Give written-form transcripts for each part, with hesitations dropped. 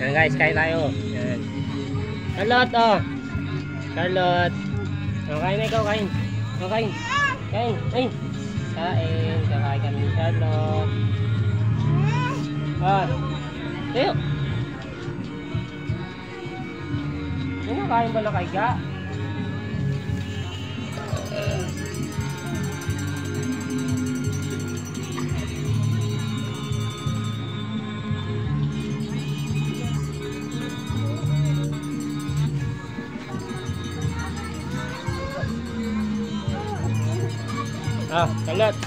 Yan guys, kain tayo. Yan. Charlotte, oh. Charlotte. Oh, kain na ikaw, kain. Oh, kain. Kain. Ay. Kain. Kakain kami ni Charlotte. Ah. Tayo. Ano, kain ba na kay Ga? Ah, Charlotte.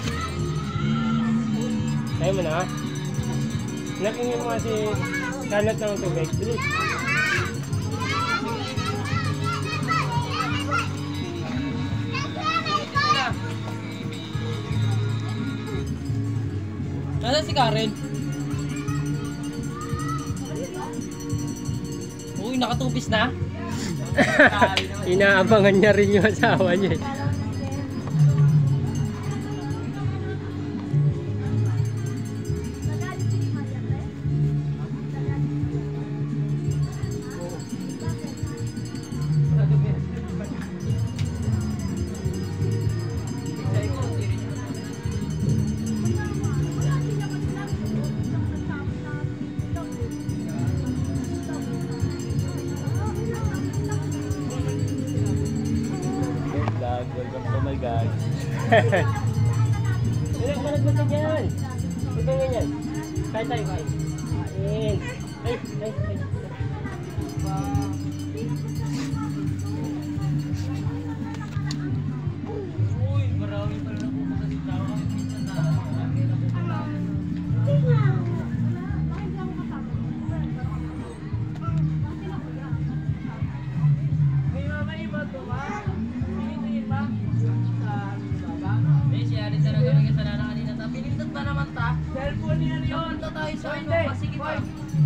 Tayo mo na. Nakingin mo si Charlotte ng tubig. Bilis. Nasaan si Karen? Uy, nakatupis na. Inaabangan niya rin yung asawa niya. Welcome to my guys. Malaglag ka dyan. Ito nga yan. Kain tayo, kain. Kain. Ay, ay, ay. Uy, marami pala na pumunta si Tawa. May mama iba to ba? Tingin ba? Sa baba? May siya rin talaga ng kasalanan kanina. Pinindot ba naman ta? Cellphone niya yun. Punta tayo sa ano. Sige pa.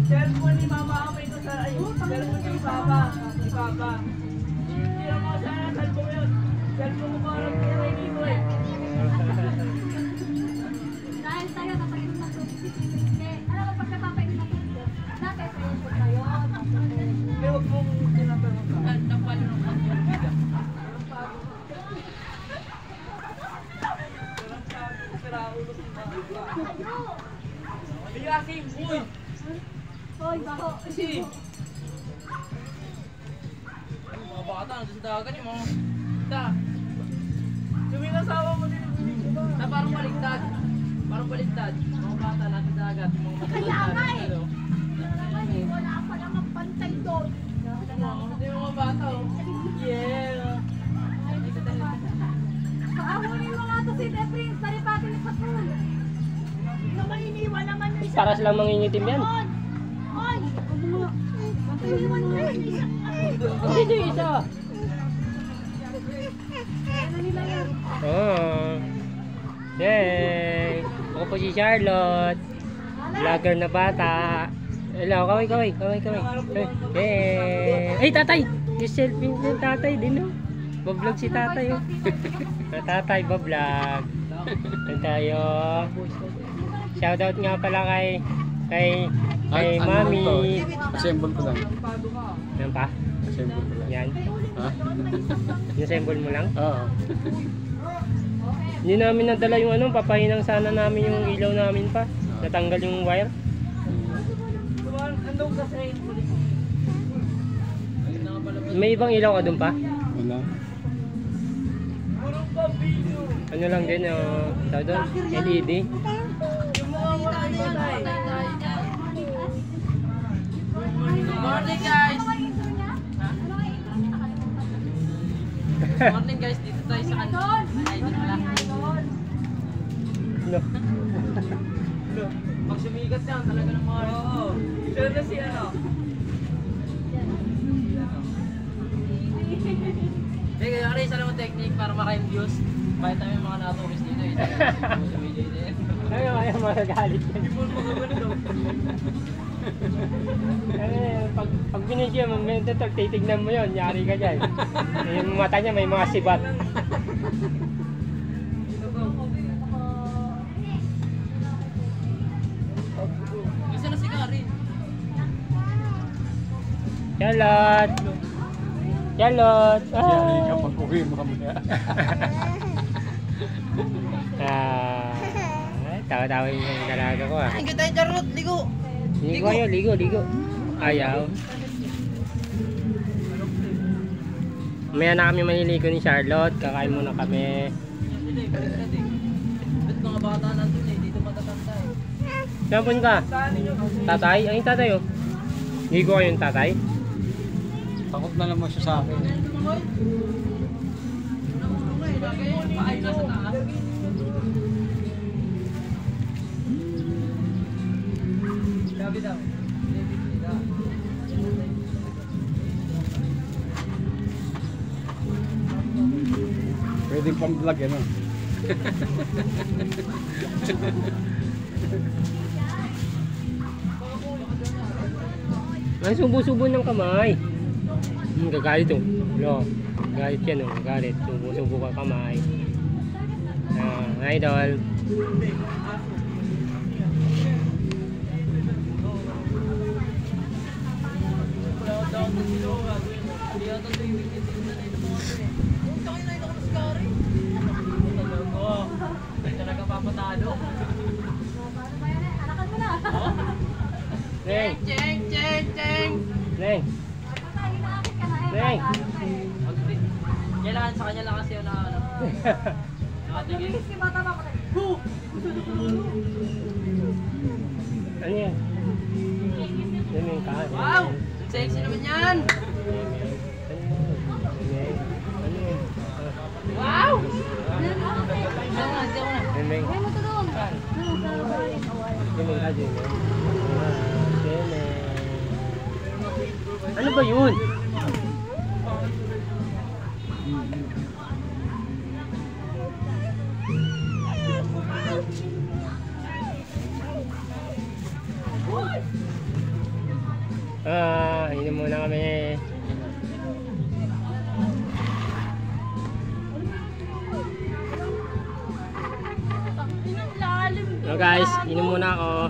Cellphone ni mama ako ito sa ayun. Cellphone ni Papa. Ni Papa. Hindi mo sana cellphone yun. Cellphone ko parang pinay dito eh. Dahil tayo napainom ng tubig, alam mo pagka papainom ng tubig, dati pressure na yun. Kaya huwag mong tinatanong ka. Napalo ng pagkakas. Biyasin, uy! Hoy, bako. Kasi mga bata nandun sa dagat yung mga da. Yung inasawa mo din na parang baligtad. Parang baligtad. Mga bata nasa dagat, yung mga Kaya matatanda. nga eh. Naman eh, wala pa lang ang pantay doon. Hindi yung mga bata oh. Yeah! Paahunin mo nga to si The Prince, paripatin sa pool. Naman iniwan naman yung isa. Para silang mangingitim yan. Hoy! Iniwan mo yung isa. Hindi yung isa. Ano nila yan? Oh. Yay! Ako po si Charlotte. Vlogger na bata. Hello, kaway, kaway, kaway, kaway. Yay! Ay, tatay! Yung selfie ng tatay din, oh. Bablog si tatay, oh. Tatay, bablog. Yan tayo. Shoutout nga pala kay Mami. Assemble ko lang. Yan pa? Assemble ko lang. Yan. Ha? Yung-assemble mo lang? Oo. Hindi namin nadala yung ano, papahinang sana namin yung ilaw namin pa. Natanggal yung wire. Andong kasi May ibang ilaw ka dun pa? Wala. puro pa video. Ano lang din, tawag doon? LED. Yung mga matay. Good morning guys! Morning guys, dito tayo sa kanto. Idol pala. No. Pag sumigat yan, talaga ng mga oo. Siya na si ano? Hey, kaya rin isa naman technique para makain views. Bakit tayo yung mga naturis dito eh. Ayaw, magagalit yan. Hindi mo magagalito. Pag binidyo mo, titignan mo yun, yari ka dyan. Yung mata niya may mga sibat. Isa na si Karin. Charlotte! Charlotte! Siyari ka pag-uwi mo mamaya. Tawa-tawa yung dalaga ko ah. Thank you tayo, Charlotte. Ligo. Ligo kayo, ligo. Ayaw. Maya na kami maniligo ni Charlotte. Kakain muna kami. Hindi, baliktad eh. Ba't mga bata nandun eh, dito matatanda eh. Saan po ka? Tatay? Ay, yung tatay oh. Ligo kayo yung tatay? Takot na naman siya sa akin. Paay na sa taas. Gabi daw. Pwede pang vlog yan, no? Ay, subo-subo ng kamay. Gagalit oh. Lo, galit yan oh. Galit. Subo-subo ka kamay. Idol. Talaga papatalo. Paano ba yan eh? Anakan mo na. Neng, Cheng! Neng. Patay, inaakit ka na eh. Neng. Kailangan sa kanya lang kasi yun na ano. Nakatigil. Bilis si bata ba ko tayo? Ano yan? Neng ka. Wow! Sexy naman yan! Wow! Neng. Ay mo to doon. Ano ba yun? Inom muna kami. So guys, inom muna ako.